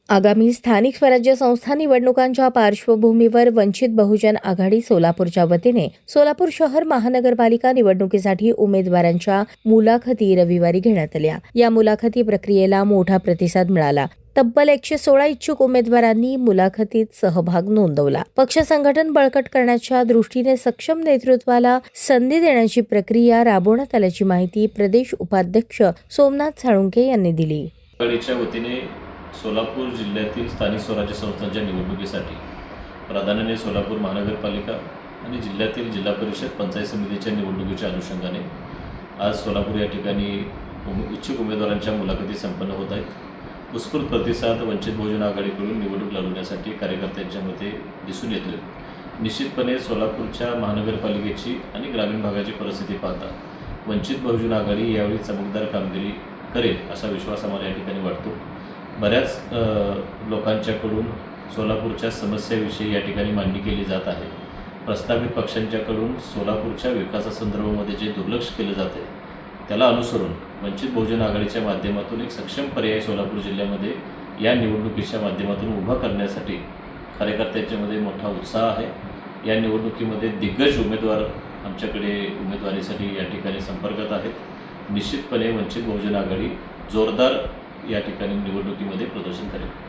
आगामी स्थानिक स्वराज्य संस्था निवडणुकांच्या पार्श्वभूमीवर वंचित बहुजन आघाडी सोलापूरच्या वतीने सोलापूर शहर महानगरपालिका निवडणुकीसाठी उमेदवारांच्या मुलाखती रविवारी घेण्यात आल्या। या मुलाखती प्रक्रियेला मोठा प्रतिसाद मिळाला। तब्बल 116 इच्छुक उमेदवारांनी मुलाखतीत सहभाग नोंदवला। पक्ष संघटन बळकट करण्याच्या दृष्टीने सक्षम नेतृत्वाला संधी देण्याची प्रक्रिया राबवण्यात आल्याची माहिती प्रदेश उपाध्यक्ष सोमनाथ साळुंखे यांनी दिली। आघाडीच्या वतीने सोलापूर जिल्ह्यातील स्थानिक स्वराज्य संस्थांच्या निवडणुकीसाठी प्राधान्याने सोलापूर महानगरपालिका आणि जिल्ह्यातील जिल्हा परिषद पंचायत समितीच्या निवडणुकीच्या अनुषंगाने आज सोलापूर या ठिकाणी इच्छुक उमेदवारांच्या मुलाखती संपन्न होत आहेत। उत्स्फूर्त प्रतिसाद वंचित बहुजन आघाडीकडून निवडणूक लढवण्यासाठी कार्यकर्त्यांच्यामध्ये दिसून येतोय। निश्चितपणे सोलापूरच्या महानगरपालिकेची आणि ग्रामीण भागाची परिस्थिती पाहता वंचित बहुजन आघाडी यावेळी चमकदार कामगिरी करेल असा विश्वास आम्हाला या ठिकाणी वाटतो। बऱ्याच लोकांच्याकडून सोलापूरच्या समस्याविषयी या ठिकाणी मांडणी केली जात आहे। प्रस्तावित पक्षांच्याकडून सोलापूरच्या विकासासंदर्भामध्ये जे दुर्लक्ष केलं जाते त्याला अनुसरून वंचित बहुजन आघाडीच्या माध्यमातून एक सक्षम पर्याय सोलापूर जिल्ह्यामध्ये या निवडणुकीच्या माध्यमातून उभा करण्यासाठी कार्यकर्त्यांच्यामध्ये मोठा उत्साह आहे। या निवडणुकीमध्ये दिग्गज उमेदवार आमच्याकडे उमेदवारीसाठी या ठिकाणी संपर्कात आहेत। निश्चितपणे वंचित बहुजन आघाडी जोरदार या ठिकाणी निवडणुकीमध्ये प्रदर्शन करेल।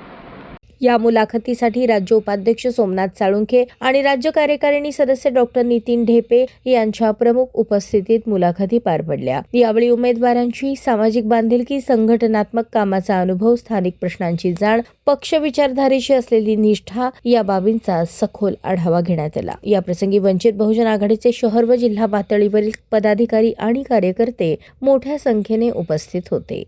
या मुलाखतीसाठी राज्य उपाध्यक्ष सोमनाथ साळुंखे आणि राज्य कार्यकारिणी सदस्य डॉक्टर नितीन ढेपे यांच्या प्रमुख उपस्थितीत मुलाखती पार पडल्या। यावेळी उमेदवारांची सामाजिक बांधिलकी, संघटनात्मक कामाचा अनुभव, स्थानिक प्रश्नांची जाण, पक्ष विचारधारेशी असलेली निष्ठा या बाबींचा सखोल आढावा घेण्यात आला। या प्रसंगी वंचित बहुजन आघाडीचे शहर व जिल्हा पातळीवरील पदाधिकारी आणि कार्यकर्ते मोठ्या संख्येने उपस्थित होते।